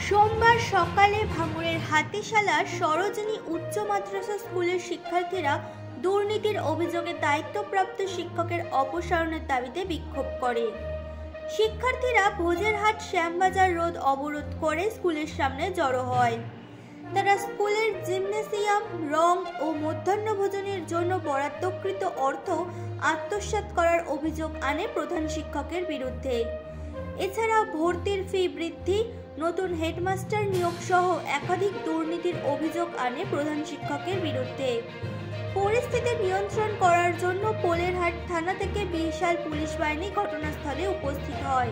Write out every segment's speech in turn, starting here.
সোমবার সকালে ভাঙড়ের হাতিশালা সরোজিনী উচ্চ মাদ্রাসা স্কুলের শিক্ষার্থীরা দুর্নীতির অভিযোগে দায়িত্বপ্রাপ্ত শিক্ষকের অপসারণের দাবিতে বিক্ষোভ করে। শিক্ষার্থীরা ভোজেরহাট শ্যামবাজার রোড অবরোধ করে স্কুলের সামনে জড়ো হয়। তারা স্কুলের জিমনেসিয়াম, রং ও মধ্যাহ্নভোজনের জন্য বরাদ্দকৃত অর্থ আত্মসাৎ করার অভিযোগ আনে প্রধান শিক্ষকের বিরুদ্ধে। এছাড়াও ভর্তির ফি বৃদ্ধি, নতুন হেডমাস্টার নিয়োগ সহ একাধিক দুর্নীতির অভিযোগ আনে প্রধান শিক্ষকের বিরুদ্ধে। পরিস্থিতি নিয়ন্ত্রণ করার জন্য পোলেরহাট থানা থেকে বিশাল পুলিশ বাহিনী ঘটনাস্থলে উপস্থিত হয়।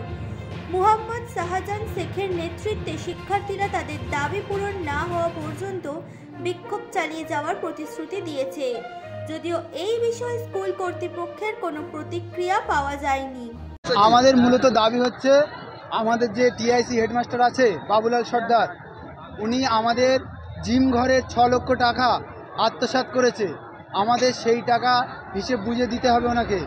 মোহাম্মদ শাহজাহান শেখের নেতৃত্বে শিক্ষার্থীরা তাদের দাবি পূরণ না হওয়া পর্যন্ত বিক্ষোভ চালিয়ে যাওয়ার প্রতিশ্রুতি দিয়েছে, যদিও এই বিষয়ে স্কুল কর্তৃপক্ষের কোনো প্রতিক্রিয়া পাওয়া যায়নি। আমাদের মূলত দাবি হচ্ছে, আমাদের যে টিআইসি হেডমাস্টার আছে বাবুলাল সর্দার, উনি আমাদের জিম ঘরের 6 লক্ষ টাকা আত্মসাৎ করেছে। আমাদের সেই টাকা হিসেব বুঝে দিতে হবে ওনাকে।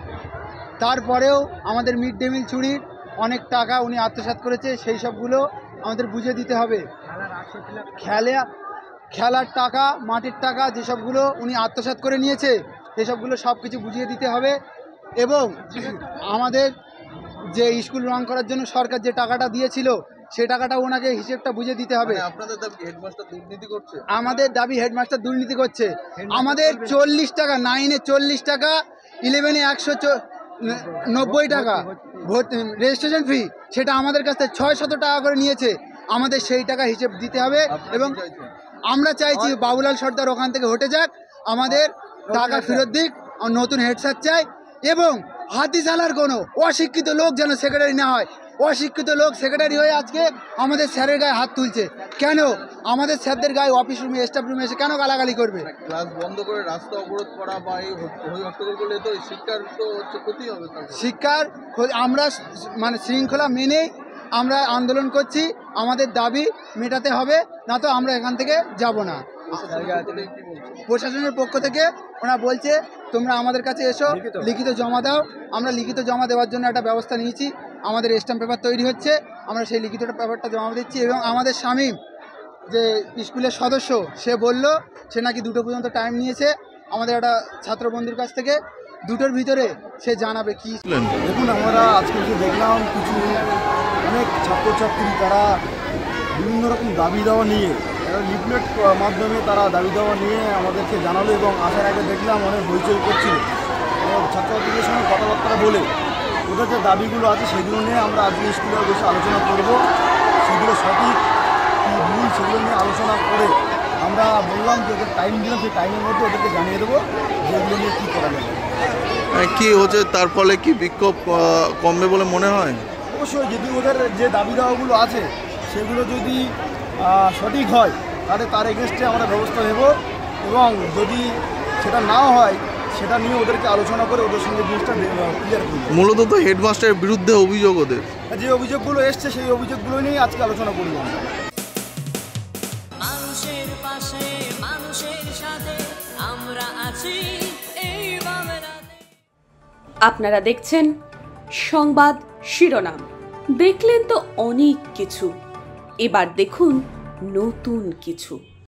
তারপরেও আমাদের মিড ডে মিল চুরির অনেক টাকা উনি আত্মসাৎ করেছে, সেই সবগুলো আমাদের বুঝে দিতে হবে। খেলার টাকা, মাটির টাকা যেসবগুলো উনি আত্মসাৎ করে নিয়েছে সেসবগুলো সব কিছু বুঝিয়ে দিতে হবে। এবং আমাদের যে স্কুল রং করার জন্য সরকার যে টাকাটা দিয়েছিল সেই টাকাটা ওনাকে হিসেবটা বুঝে দিতে হবে। আপনাদের দাবি হেডমাস্টার দুর্নীতি করছে? আমাদের দাবি হেডমাস্টার দুর্নীতি করছে। আমাদের 40 টাকা, 9-এ 40 টাকা, 11-এ 190 টাকা রেজিস্ট্রেশন ফি, সেটা আমাদের কাছ থেকে 600 টাকা করে নিয়েছে। আমাদের সেই টাকা হিসেব দিতে হবে। এবং আমরা চাইছি বাবুলাল সর্দার ওখান থেকে হটে যাক, আমাদের টাকা ফেরত দিক, নতুন হেড স্যার চাই। এবং হাতিশালার কোনো অশিক্ষিত লোক যেন সেক্রেটারি না হয়। অশিক্ষিত লোক সেক্রেটারি হয়ে আজকে আমাদের স্যারের গায়ে হাত তুলছে। কেন আমাদের স্যারদের গায়ে অফিস রুমে, স্টাফ রুমে এসে কেন গালাগালি করবে? ক্লাস বন্ধ করে রাস্তা অবরোধ করা বা এই হট্টগোল করলে তো শিক্ষার তো ক্ষতি হবে। শিক্ষার আমরা শৃঙ্খলা মেনেই আমরা আন্দোলন করছি। আমাদের দাবি মেটাতে হবে, না তো আমরা এখান থেকে যাব না। প্রশাসনের পক্ষ থেকে ওরা বলছে, তোমরা আমাদের কাছে এসো, লিখিত জমা দাও। আমরা লিখিত জমা দেওয়ার জন্য একটা ব্যবস্থা নিয়েছি। আমাদের স্ট্যাম্প পেপার তৈরি হচ্ছে, আমরা সেই লিখিত পেপারটা জমা দিচ্ছি। এবং আমাদের শামীম যে স্কুলের সদস্য, সে বলল সে নাকি 2টো পর্যন্ত টাইম নিয়েছে আমাদের একটা ছাত্র বন্ধুর কাছ থেকে। 2টোর ভিতরে সে জানাবে কি। দেখুন, আমরা আজকে যে দেখলাম কিছু অনেক ছাত্রছাত্রী তারা বিভিন্ন রকম দাবি দেওয়া নিয়ে লিফলেট মাধ্যমে তারা দাবি দেওয়া নিয়ে আমাদেরকে জানালো। এবং আসার আগে দেখলাম অনেক হইচই করছিল। ছাত্রছাত্রীদের সঙ্গে কথাবার্তা বলে ওদের যে দাবিগুলো আছে সেগুলো নিয়ে আমরা আজকে স্কুলে বসে আলোচনা করব। সেগুলো সঠিক কী ভুল সেগুলো নিয়ে আলোচনা করে আমরা বললাম যে ওদের টাইম দিলাম, সেই টাইমের মধ্যে ওদেরকে জানিয়ে দেবো যে এগুলো নিয়ে কী করা যাবে। কী হচ্ছে তার ফলে কি বিক্ষোভ কমবে বলে মনে হয়? অবশ্যই, যদি ওদের যে দাবি দেওয়াগুলো আছে সেগুলো যদি সঠিক হয় তাহলে তার এগেনস্টে আমরা ব্যবস্থা নেব। এবং যদি সেটা না হয় সেটা নিয়ে ওদেরকে আলোচনা করে ওদের সঙ্গে জিনিসটা ক্লিয়ার করব। মূলত তো হেডমাস্টারের বিরুদ্ধে অভিযোগ, ওদের যে অভিযোগগুলো এসছে সেই অভিযোগগুলো নিয়ে আজকে আলোচনা করব। মানুষের পাশে, মানুষের সাথে আমরা আছি এই বাংলাতে। আপনারা দেখছেন সংবাদ শিরোনাম। দেখলেন তো অনেক কিছু, এবার দেখুন নতুন কিছু।